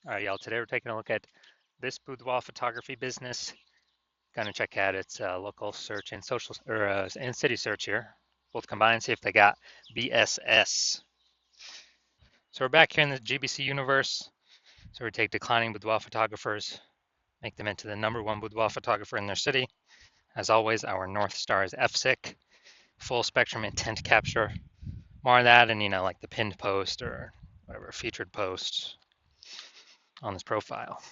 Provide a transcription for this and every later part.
All right, y'all. Today we're taking a look at this boudoir photography business. Gonna check out its local search and social or and city search here, both combined. See if they got BSS. So we're back here in the GBC universe. So we take declining boudoir photographers, make them into the #1 boudoir photographer in their city. As always, our North Star is FSIC, full spectrum intent capture. More of that, and like the pinned post or whatever featured post on this profile.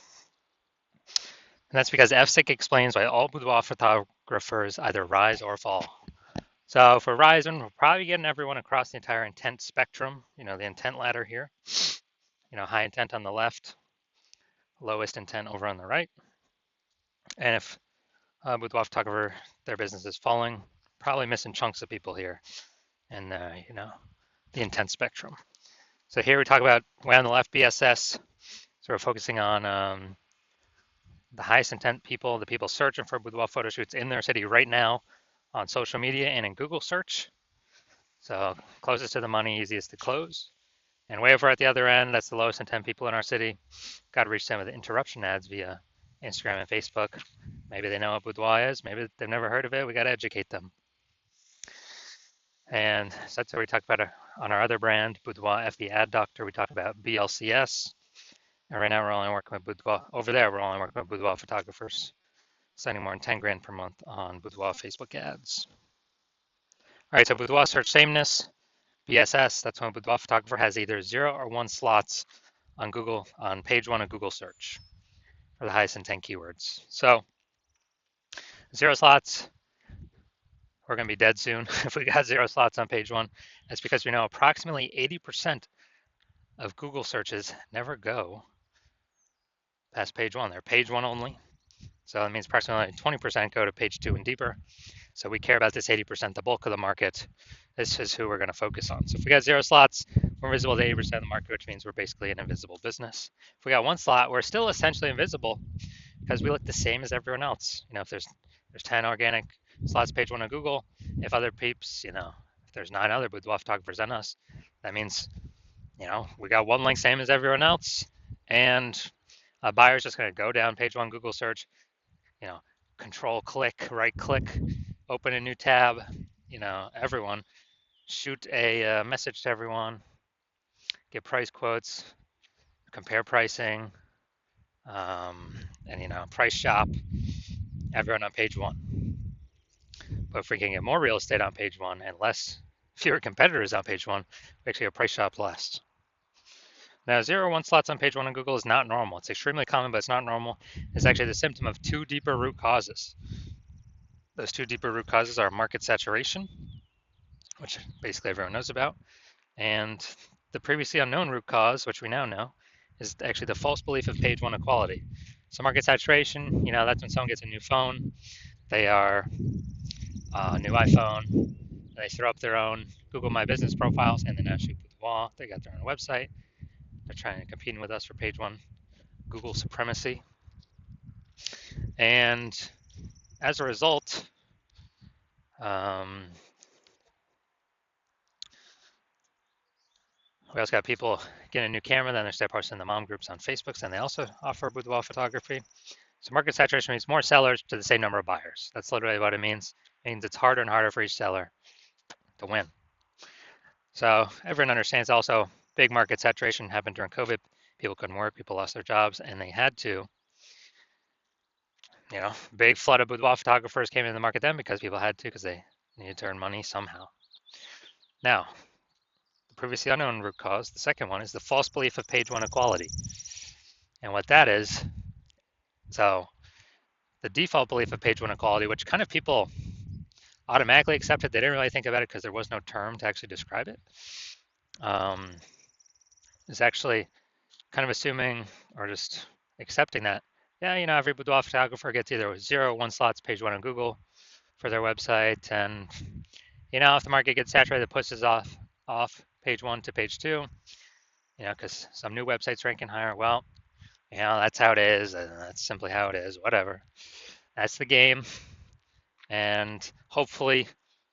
And that's because FSIC explains why all boudoir photographers either rise or fall. So for rising, we're probably getting everyone across the entire intent spectrum, the intent ladder here. High intent on the left, lowest intent over on the right. And if a boudoir photographer, their business is falling, probably missing chunks of people here in the intent spectrum. So here we talk about way on the left, BSS. So we're focusing on the highest intent people, the people searching for boudoir photo shoots in their city right now on social media and in Google search. So closest to the money, easiest to close. And way over at the other end, that's the lowest intent people in our city. Got to reach them with interruption ads via Instagram and Facebook. Maybe they know what boudoir is. Maybe they've never heard of it. We got to educate them. And so that's what we talked about on our other brand, Boudoir FB Ad Doctor. We talked about BLCS. And right now we're only working with boudoir. Over there, we're only working with boudoir photographers, spending more than 10 grand per month on boudoir Facebook ads. All right, so boudoir search sameness, BSS, that's when a boudoir photographer has either 0 or 1 slots on Google, on page 1 of Google search for the highest intent keywords. So 0 slots, we're going to be dead soon if we got 0 slots on page 1. That's because we know approximately 80% of Google searches never go past page 1. They're page 1 only. So that means approximately 20% go to page 2 and deeper. So we care about this 80%, the bulk of the market. This is who we're going to focus on. So if we got 0 slots, we're invisible to 80% of the market, which means we're basically an invisible business. If we got 1 slot, we're still essentially invisible because we look the same as everyone else. If there's 10 organic slots page 1 of Google, if other peeps, if there's 9 other boudoir photographers than us, that means, we got 1 link same as everyone else, and a buyer's just going to go down page 1 Google search, control click, right click, open a new tab, everyone, shoot a message to everyone, get price quotes, compare pricing, and price shop, everyone on page 1. But if we can get more real estate on page 1 and fewer competitors on page 1, we actually get price shop less. Now, 0 or 1 slots on page 1 on Google is not normal. It's extremely common, but it's not normal. It's actually the symptom of 2 deeper root causes. Those 2 deeper root causes are market saturation, which basically everyone knows about, and the previously unknown root cause, which we now know, is actually the false belief of page 1 equality. So market saturation, that's when someone gets a new phone, they are a new iPhone, they throw up their own Google My Business profiles, and then now shoot boudoir. They got their own website. They're trying to compete with us for page 1 Google supremacy. And as a result, we also got people getting a new camera, then they start posting the mom groups on Facebook, and they also offer boudoir photography. So market saturation means more sellers to the same number of buyers. That's literally what it means. It means it's harder and harder for each seller to win. So everyone understands also big market saturation happened during COVID. People couldn't work, people lost their jobs, and they had to, big flood of boudoir photographers came into the market then because people had to, because they needed to earn money somehow. Now, the previously unknown root cause, the second one, is the false belief of page 1 equality. And what that is, so the default belief of page 1 equality, which kind of people automatically accepted, they didn't really think about it because there was no term to actually describe it, is actually kind of assuming or just accepting that, every boudoir photographer gets either 0 or 1 slots page 1 on Google for their website, and if the market gets saturated, it pushes off page 1 to page 2, because some new website's ranking higher. Well, that's how it is, and that's simply how it is, whatever. That's the game, and hopefully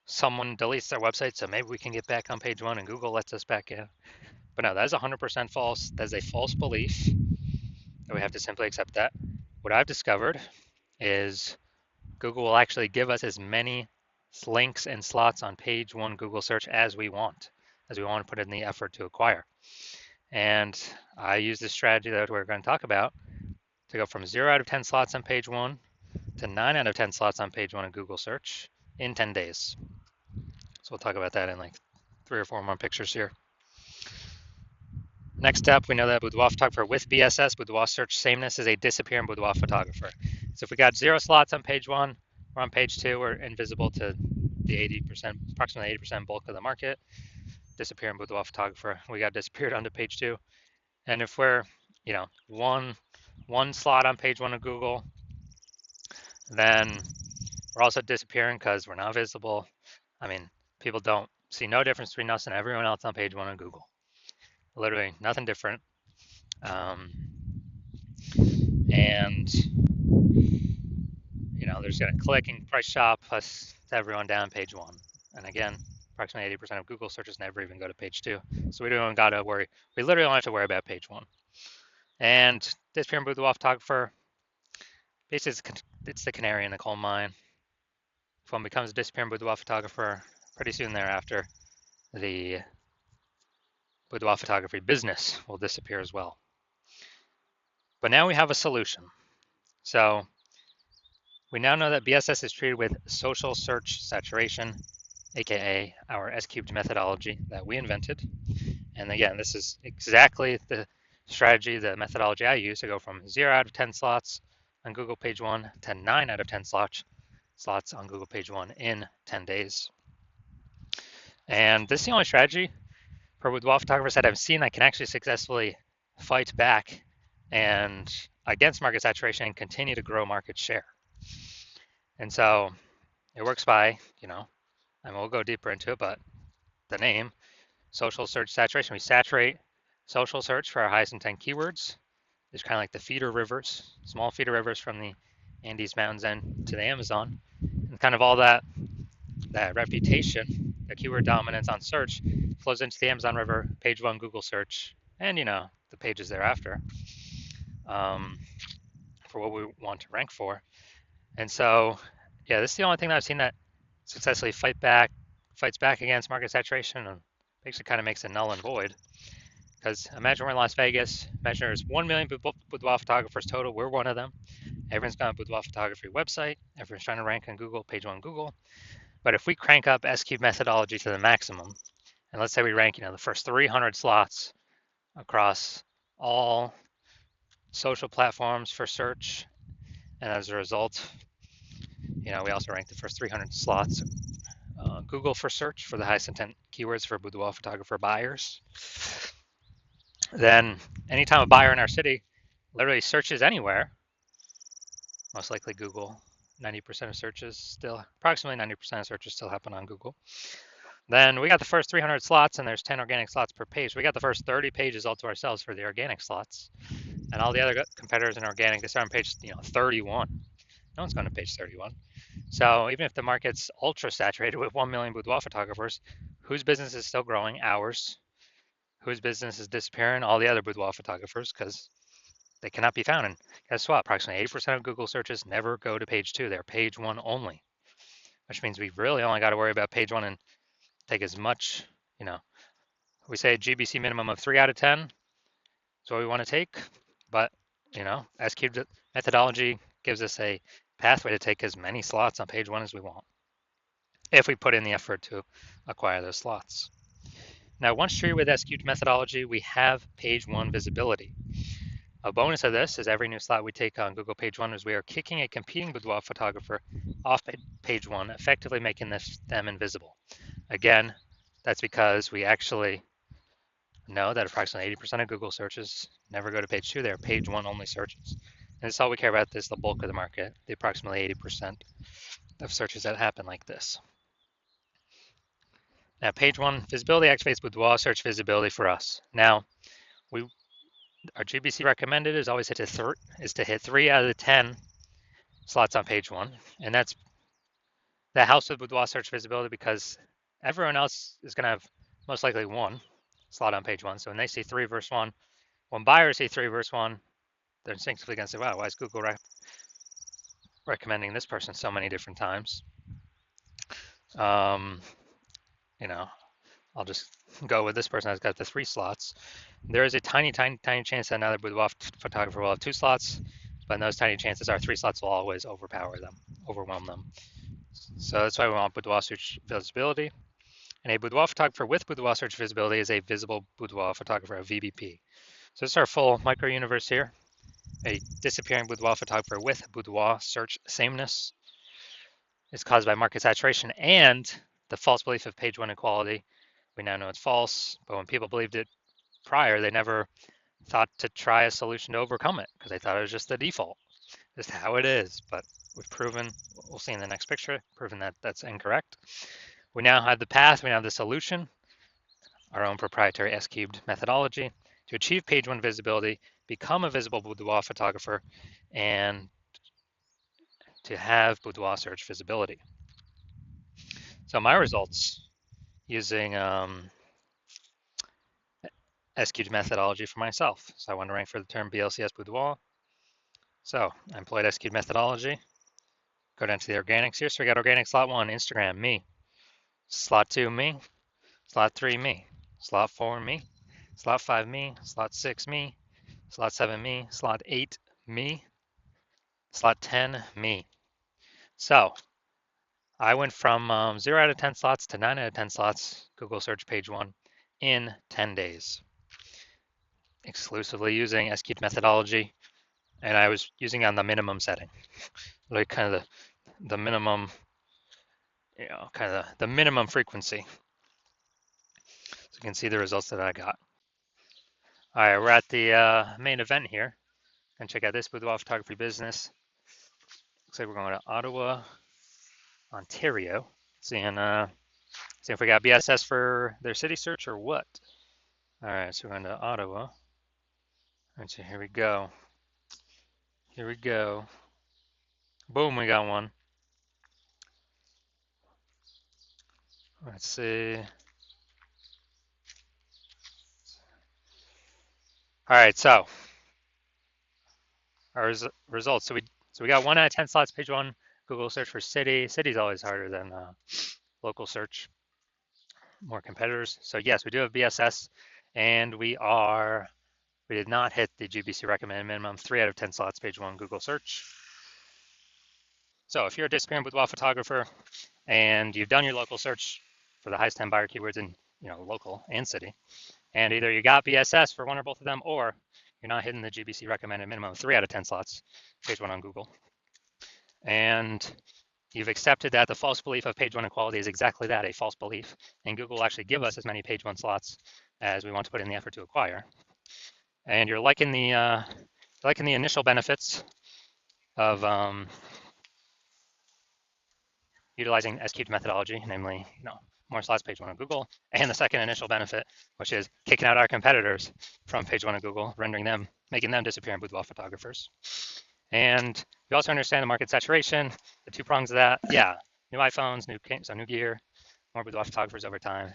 someone deletes their website, so maybe we can get back on page 1 and Google lets us back in. But no, that is 100% false. That is a false belief. that we have to simply accept that. What I've discovered is Google will actually give us as many links and slots on page one Google search as we want to put in the effort to acquire. And I use this strategy that we're going to talk about to go from 0 out of 10 slots on page one to 9 out of 10 slots on page one of Google search in 10 days. So we'll talk about that in like 3 or 4 more pictures here. Next up, we know that Boudoir photographer with BSS, Boudoir search sameness, is a disappearing Boudoir photographer. So if we got 0 slots on page one, we're on page two, we're invisible to the 80%, approximately 80% bulk of the market. Disappearing Boudoir photographer, we got disappeared onto page two. And if we're, one slot on page one of Google, then we're also disappearing because we're not visible. I mean, people don't see no difference between us and everyone else on page one of Google. Literally nothing different. And they're just gonna click and price shop plus everyone down page one. And again, approximately 80% of Google searches never even go to page two. So we don't gotta worry. We literally don't have to worry about page one. And disappearing Boudoir photographer, basically it's the canary in the coal mine. If one becomes a disappearing Boudoir photographer, pretty soon thereafter, the boudoir photography business will disappear as well. But now we have a solution. So we now know that BSS is treated with social search saturation, aka our S-cubed methodology that we invented. And again, this is exactly the strategy, the methodology I use to go from 0 out of 10 slots on Google page one to 9 out of 10 slots on Google page one in 10 days. And this is the only strategy for boudoir photographers that I've seen that can actually successfully fight back and against market saturation and continue to grow market share. And so it works by, and we'll go deeper into it, but the name, social search saturation. We saturate social search for our highest intent keywords. It's kind of like the feeder rivers, small feeder rivers from the Andes Mountains and to the Amazon. And kind of all that reputation, the keyword dominance on search flows into the Amazon River, page one Google search, and the pages thereafter for what we want to rank for. And so, yeah, this is the only thing that I've seen that successfully fights back against market saturation and basically kind of makes it null and void. Because imagine we're in Las Vegas, imagine there's 1 million boudoir photographers total, we're one of them. Everyone's got a boudoir photography website, everyone's trying to rank on Google, page one Google. But if we crank up S-cube methodology to the maximum, and let's say we rank, the first 300 slots across all social platforms for search, and as a result, we also rank the first 300 slots Google for search for the highest intent keywords for boudoir photographer buyers. Then anytime a buyer in our city literally searches anywhere, most likely Google, 90% of searches still, approximately 90% of searches still happen on Google. Then we got the first 300 slots and there's 10 organic slots per page. We got the first 30 pages all to ourselves for the organic slots. And all the other competitors in organic, they start on page 31. No one's going to page 31. So even if the market's ultra saturated with 1 million boudoir photographers, whose business is still growing? Ours. Whose business is disappearing? All the other boudoir photographers, because they cannot be found. And guess what? Approximately 80% of Google searches never go to page two. They're page one only, which means we really only got to worry about page one and take as much, we say a GBC minimum of 3 out of 10 is what we want to take. But, S-cubed methodology gives us a pathway to take as many slots on page one as we want if we put in the effort to acquire those slots. Now, once treated with S-cubed methodology, we have page one visibility. A bonus of this is every new slot we take on Google page one is we are kicking a competing boudoir photographer off page one, effectively making them invisible. Again, that's because we actually know that approximately 80% of Google searches never go to page two. They're page one only searches. And that's all we care about. This is the bulk of the market, the approximately 80% of searches that happen like this. Now, page one visibility activates boudoir search visibility for us. Now, our GBC recommended is always to hit 3 out of the 10 slots on page one, and that helps with boudoir search visibility because everyone else is going to have most likely one slot on page one. So when they see 3 versus 1, when buyers see 3 versus 1, they're instinctively going to say, wow, why is Google recommending this person so many different times? Um, you know, I'll just go with this person that's got the 3 slots. There is a tiny, tiny, tiny chance that another boudoir photographer will have 2 slots, but those tiny chances are 3 slots will always overwhelm them. So that's why we want boudoir search visibility. And a boudoir photographer with boudoir search visibility is a visible boudoir photographer, a VBP. So this is our full micro universe here. A disappearing boudoir photographer with boudoir search sameness is caused by market saturation and the false belief of page 1 equality. We now know it's false, but when people believed it prior, they never thought to try a solution to overcome it because they thought it was just the default, just how it is. But we've proven, we'll see in the next picture, proven that that's incorrect. We now have the path, we now have the solution, our own proprietary S-cubed methodology to achieve page 1 visibility, become a visible boudoir photographer, and to have boudoir search visibility. So my results using S-cubed methodology for myself. So I want to rank for the term BLCS boudoir. So I employed S-cubed methodology. Go down to the organics here. So we got organic slot 1, Instagram, me. Slot 2, me. Slot 3, me. Slot 4, me. Slot 5, me. Slot 6, me. Slot 7, me. Slot 8, me. Slot 10, me. So I went from 0 out of 10 slots to 9 out of 10 slots, Google search page 1, in 10 days, exclusively using S-cubed methodology. And I was using on the minimum setting, like kind of the minimum, kind of the minimum frequency. So you can see the results that I got. All right, we're at the main event here. And check out this boudoir photography business. Looks like we're going to Ottawa, Ontario. Seeing if we got BSS for their city search or what. All right, so we're going to Ottawa. All right, so here we go. Here we go. Boom, we got one. Let's see. All right, so our results. So we got 1 out of 10 slots, page 1. Google search for city. City's always harder than local search. More competitors. So yes, we do have BSS, and we did not hit the GBC recommended minimum, 3 out of 10 slots, page 1 Google search. So if you're a disappearing boudoir photographer and you've done your local search for the highest 10 buyer keywords in local and city, and either you got BSS for one or both of them, or you're not hitting the GBC recommended minimum, 3 out of 10 slots, page 1 on Google, and you've accepted that the false belief of page 1 equality is exactly that, a false belief, and Google will actually give us as many page 1 slots as we want to put in the effort to acquire, and you're liking the initial benefits of utilizing S-cubed methodology, namely, more slots, page 1 on Google, and the second initial benefit, which is kicking out our competitors from page 1 of Google, making them disappear in boudoir photographers. And we also understand the market saturation, the 2 prongs of that. Yeah, new iPhones, new gear, more boudoir photographers over time.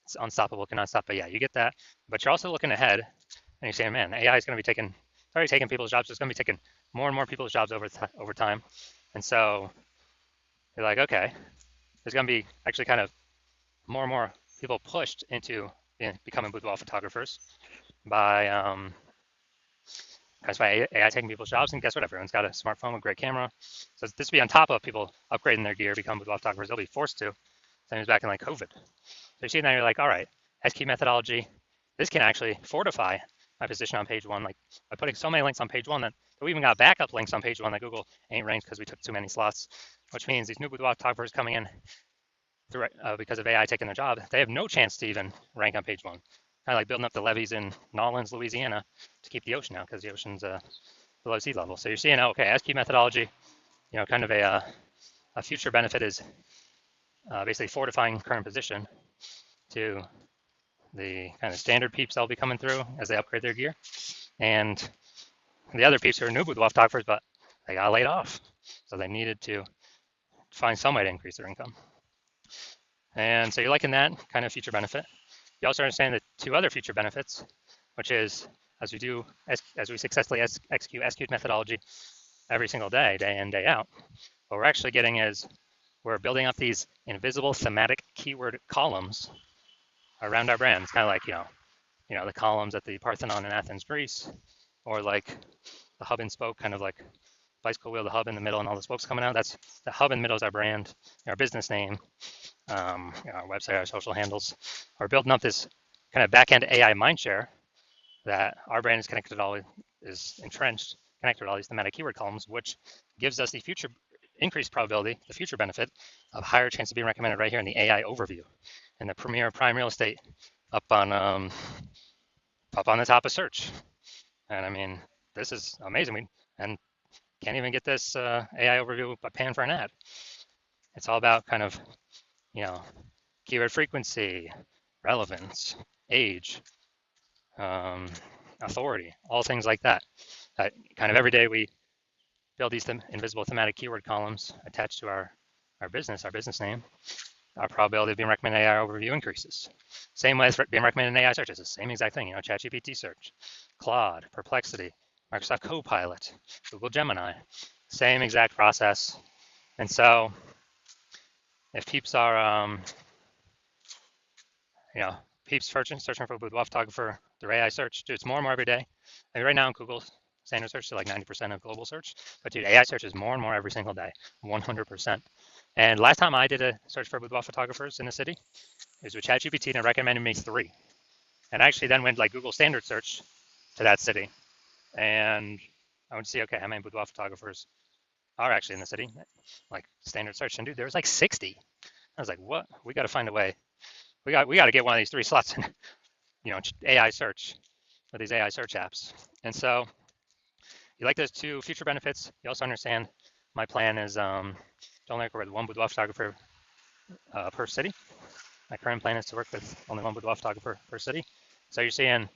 It's unstoppable, cannot stop. But yeah, you get that. But you're also looking ahead, and you're saying, man, AI is going to be already taking people's jobs. It's going to be taking more and more people's jobs over time. And so you're like, okay, there's going to be actually kind of more and more people pushed into becoming boudoir photographers by AI taking people's jobs. And guess what? Everyone's got a smartphone with a great camera. So this will be on top of people upgrading their gear, become boudoir photographers. They'll be forced to. Same as back in like COVID. So you see now you're like, all right, S-key methodology. This can actually fortify my position on page 1, like by putting so many links on page 1 that we even got backup links on page 1 that Google ain't ranked because we took too many slots, which means these new boudoir photographers coming in because of AI taking their job, they have no chance to even rank on page 1. Kind of like building up the levees in Nolens, Louisiana to keep the ocean out because the ocean's below sea level. So you're seeing, okay, S-key methodology, kind of a future benefit is basically fortifying current position to the kind of standard peeps that'll be coming through as they upgrade their gear. And the other peeps who are new boudoir photographers, but they got laid off. So they needed to find some way to increase their income. And so you're liking that kind of future benefit. You also understand the 2 other future benefits, which is as we successfully execute SQ methodology every single day, day in, day out, what we're actually getting is we're building up these invisible thematic keyword columns around our brand. It's kind of like, the columns at the Parthenon in Athens, Greece, or like the hub and spoke, kind of like bicycle wheel, the hub in the middle and all the spokes coming out. That's the hub in the middle is our brand, our business name, our website, our social handles. We're building up this kind of back-end AI mindshare that our brand is connected all, is entrenched, connected to all these thematic keyword columns, which gives us the future increased probability, the future benefit of higher chance of being recommended right here in the AI overview in the premier prime real estate up on the top of search. And I mean, this is amazing. And can't even get this AI overview by paying for an ad. It's all about kind of, keyword frequency, relevance, age, authority, all things like that. Kind of every day we build these invisible thematic keyword columns attached to our business name. Our probability of being recommended in AI overview increases. Same way as being recommended in AI search. It's the same exact thing, ChatGPT search, Claude, Perplexity, Microsoft Copilot, Google Gemini, same exact process. And so if peeps are, peeps searching for boudoir photographer through AI search, dude, it's more and more every day. I mean, right now in Google standard search is like 90% of global search, but dude, AI search is more and more every single day, 100%. And last time I did a search for boudoir photographers in the city, it was with ChatGPT and it recommended me 3. And I actually then went like Google standard search to that city. And I would see, okay, how many boudoir photographers are actually in the city? Like standard search. And dude, there was like 60. I was like, what? We got to find a way. We got to get one of these 3 slots in, AI search with these AI search apps. And so you like those 2 future benefits. You also understand my plan is to only work with 1 boudoir photographer per city. My current plan is to work with only 1 boudoir photographer per city. So you're seeing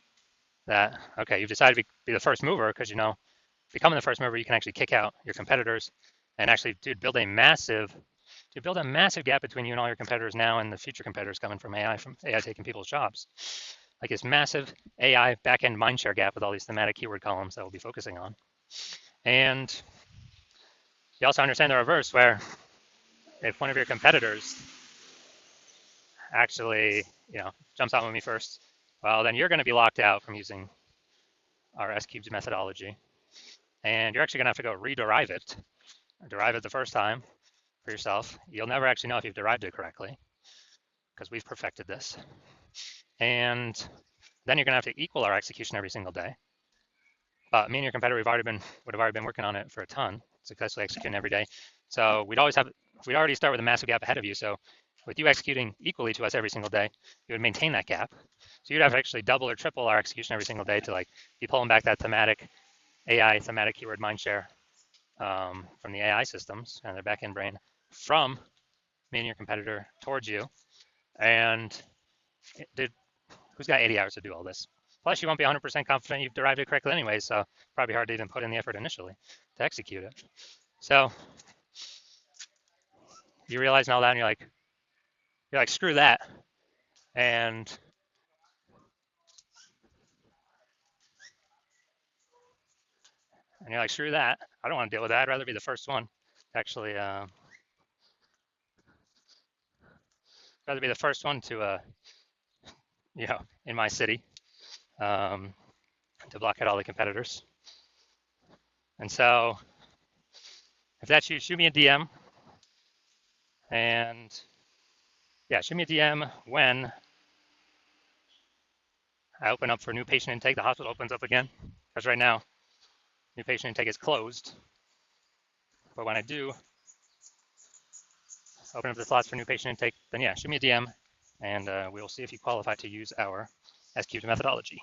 that, okay, you've decided to be the first mover because, becoming the first mover, you can actually kick out your competitors and actually, dude, build a massive gap between you and all your competitors now and the future competitors coming from AI taking people's jobs. Like this massive AI backend mindshare gap with all these thematic keyword columns that we'll be focusing on. And you also understand the reverse, where if one of your competitors actually, jumps on with me first, well, then you're going to be locked out from using our S-cubed methodology. And you're actually going to have to go rederive it, derive it the first time for yourself. You'll never actually know if you've derived it correctly because we've perfected this. And then you're going to have to equal our execution every single day. But me and your competitor, would have already been working on it for a ton, successfully executing every day. So we'd already start with a massive gap ahead of you. So with you executing equally to us every single day, you would maintain that gap. So you'd have to actually double or triple our execution every single day to like be pulling back that thematic keyword mindshare from the AI systems and their backend brain from me and your competitor towards you. And who's got 80 hours to do all this? Plus, you won't be 100% confident you've derived it correctly anyway, so probably hard to even put in the effort initially to execute it. So you realize all that, and you're like, screw that. And you're like, screw that. I don't want to deal with that. I'd rather be the first one to actually, rather be the first one to, in my city, to block out all the competitors. And so if that's you, shoot me a DM. And yeah, shoot me a DM when I open up for new patient intake. The hospital opens up again, because right now, new patient intake is closed. But when I do open up the slots for new patient intake, then yeah, shoot me a DM, and we'll see if you qualify to use our S-cubed methodology.